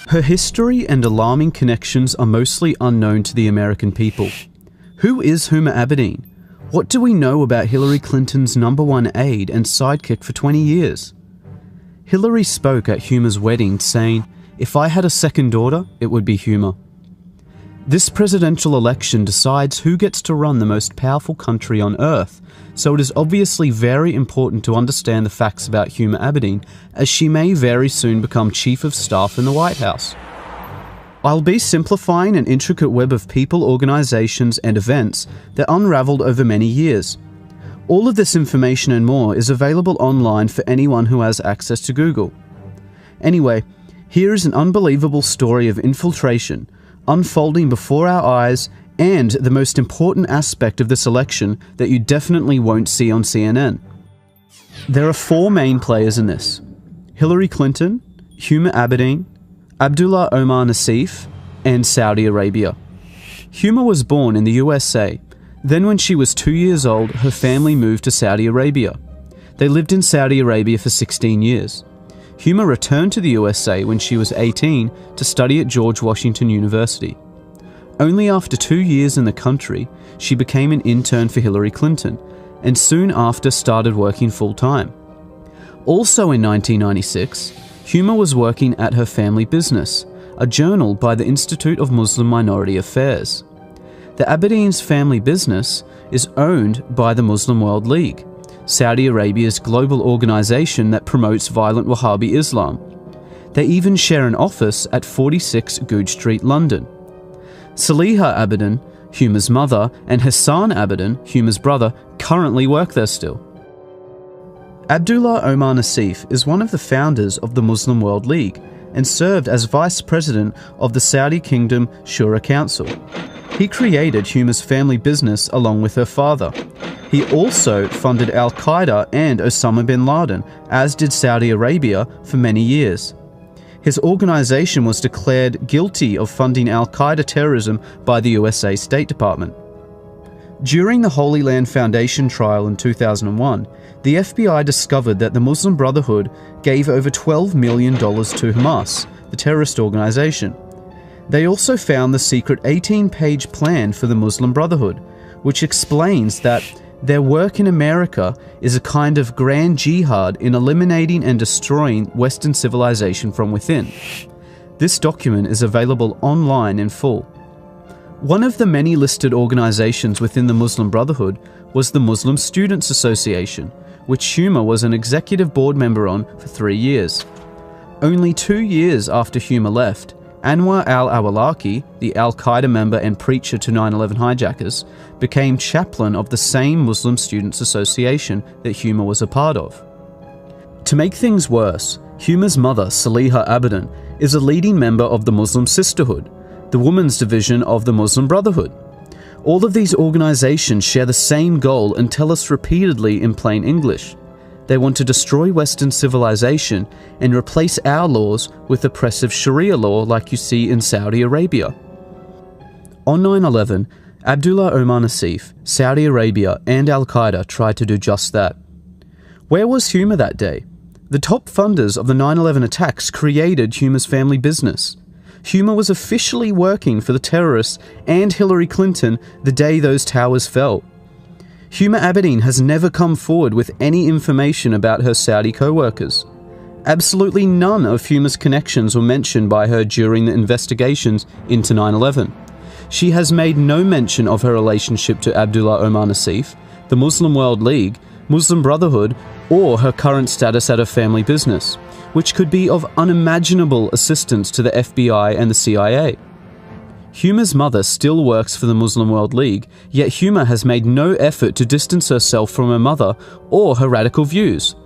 Her history and alarming connections are mostly unknown to the American people. Who is Huma Abedin? What do we know about Hillary Clinton's #1 aide and sidekick for 20 years? Hillary spoke at Huma's wedding saying, "If I had a second daughter, it would be Huma." This presidential election decides who gets to run the most powerful country on earth, so it is obviously very important to understand the facts about Huma Abedin, as she may very soon become Chief of Staff in the White House. I'll be simplifying an intricate web of people, organizations, and events that unraveled over many years. All of this information and more is available online for anyone who has access to Google. Anyway, here is an unbelievable story of infiltration, unfolding before our eyes, and the most important aspect of this election that you definitely won't see on CNN. There are 4 main players in this: Hillary Clinton, Huma Abedin, Abdullah Omar Nassif, and Saudi Arabia. Huma was born in the USA. Then when she was 2 years old, her family moved to Saudi Arabia. They lived in Saudi Arabia for 16 years. Huma returned to the USA when she was 18 to study at George Washington University. Only after 2 years in the country, she became an intern for Hillary Clinton, and soon after started working full-time. Also in 1996, Huma was working at her family business, a journal by the Institute of Muslim Minority Affairs. The Abedin's family business is owned by the Muslim World League, Saudi Arabia's global organization that promotes violent Wahhabi Islam. They even share an office at 46 Goodge Street, London. Saliha Abedin, Huma's mother, and Hassan Abedin, Huma's brother, currently work there still. Abdullah Omar Nassif is one of the founders of the Muslim World League and served as vice president of the Saudi Kingdom Shura Council. He created Huma's family business along with her father. He also funded Al-Qaeda and Osama bin Laden, as did Saudi Arabia, for many years. His organization was declared guilty of funding Al-Qaeda terrorism by the USA State Department. During the Holy Land Foundation trial in 2001, the FBI discovered that the Muslim Brotherhood gave over $12 million to Hamas, the terrorist organization. They also found the secret 18-page plan for the Muslim Brotherhood, which explains that their work in America is a kind of grand jihad in eliminating and destroying Western civilization from within. This document is available online in full. One of the many listed organizations within the Muslim Brotherhood was the Muslim Students Association, which Huma was an executive board member on for 3 years. Only 2 years after Huma left, Anwar al-Awlaki, the Al-Qaeda member and preacher to 9/11 hijackers, became chaplain of the same Muslim Students Association that Huma was a part of. To make things worse, Huma's mother, Saliha Abedin, is a leading member of the Muslim Sisterhood, the women's division of the Muslim Brotherhood. All of these organizations share the same goal and tell us repeatedly in plain English. They want to destroy Western civilization and replace our laws with oppressive Sharia law like you see in Saudi Arabia. On 9/11, Abdullah Omar Nassif, Saudi Arabia, and Al-Qaeda tried to do just that. Where was Huma that day? The top funders of the 9/11 attacks created Huma's family business. Huma was officially working for the terrorists and Hillary Clinton the day those towers fell. Huma Abedin has never come forward with any information about her Saudi co-workers. Absolutely none of Huma's connections were mentioned by her during the investigations into 9/11. She has made no mention of her relationship to Abdullah Omar Nassif, the Muslim World League, Muslim Brotherhood, or her current status at her family business, which could be of unimaginable assistance to the FBI and the CIA. Huma's mother still works for the Muslim World League, yet Huma has made no effort to distance herself from her mother or her radical views.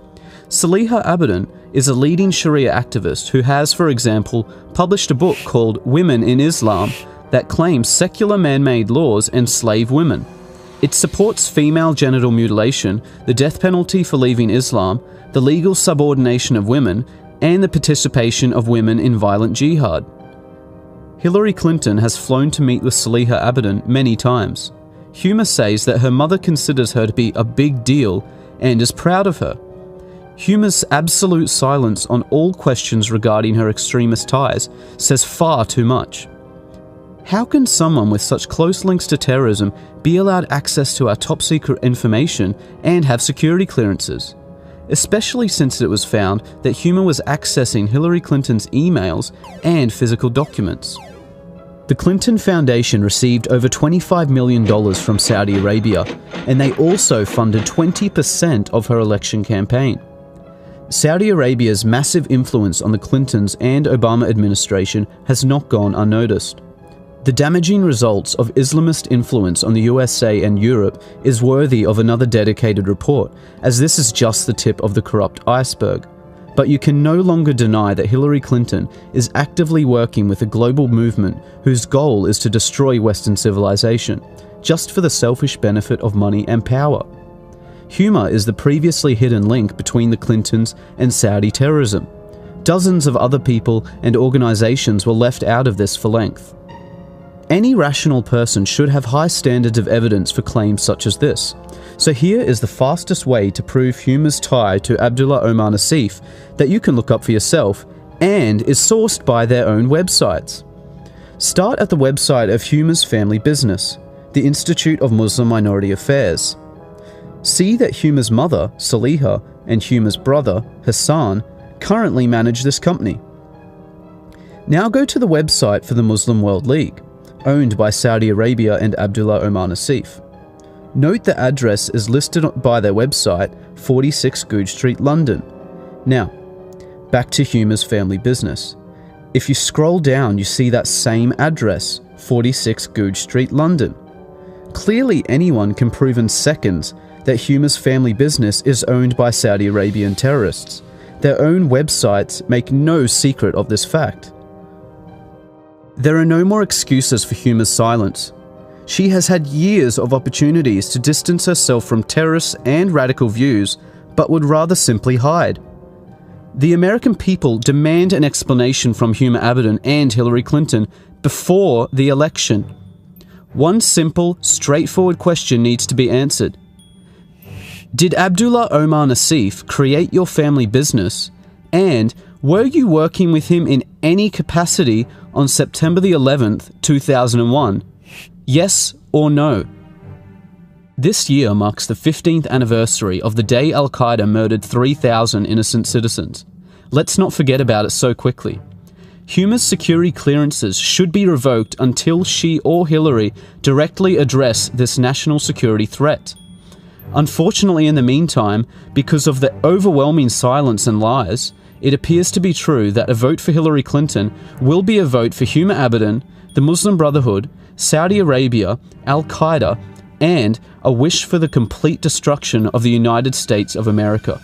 Saliha Abedin is a leading Sharia activist who has, for example, published a book called Women in Islam that claims secular man-made laws enslave women. It supports female genital mutilation, the death penalty for leaving Islam, the legal subordination of women, and the participation of women in violent jihad. Hillary Clinton has flown to meet with Saliha Abedin many times. Huma says that her mother considers her to be a big deal and is proud of her. Huma's absolute silence on all questions regarding her extremist ties says far too much. How can someone with such close links to terrorism be allowed access to our top-secret information and have security clearances? Especially since it was found that Huma was accessing Hillary Clinton's emails and physical documents. The Clinton Foundation received over $25 million from Saudi Arabia, and they also funded 20% of her election campaign. Saudi Arabia's massive influence on the Clintons and Obama administration has not gone unnoticed. The damaging results of Islamist influence on the USA and Europe is worthy of another dedicated report, as this is just the tip of the corrupt iceberg. But you can no longer deny that Hillary Clinton is actively working with a global movement whose goal is to destroy Western civilization, just for the selfish benefit of money and power. Huma is the previously hidden link between the Clintons and Saudi terrorism. Dozens of other people and organizations were left out of this for length. Any rational person should have high standards of evidence for claims such as this. So here is the fastest way to prove Huma's tie to Abdullah Omar Nassif that you can look up for yourself and is sourced by their own websites. Start at the website of Huma's family business, the Institute of Muslim Minority Affairs. See that Huma's mother, Saliha, and Huma's brother, Hassan, currently manage this company. Now go to the website for the Muslim World League, owned by Saudi Arabia and Abdullah Omar Nassif. Note the address is listed by their website, 46 Goodge Street, London. Now, back to Huma's family business. If you scroll down, you see that same address, 46 Goodge Street, London. Clearly anyone can prove in seconds that Huma's family business is owned by Saudi Arabian terrorists. Their own websites make no secret of this fact. There are no more excuses for Huma's silence. She has had years of opportunities to distance herself from terrorists and radical views, but would rather simply hide. The American people demand an explanation from Huma Abedin and Hillary Clinton before the election. One simple, straightforward question needs to be answered. Did Abdullah Omar Nassif create your family business? And were you working with him in any capacity on September the 11th, 2001? Yes or no? This year marks the 15th anniversary of the day Al-Qaeda murdered 3,000 innocent citizens. Let's not forget about it so quickly. Huma's security clearances should be revoked until she or Hillary directly address this national security threat. Unfortunately, in the meantime, because of the overwhelming silence and lies, it appears to be true that a vote for Hillary Clinton will be a vote for Huma Abedin, the Muslim Brotherhood, Saudi Arabia, Al-Qaeda, and a wish for the complete destruction of the United States of America.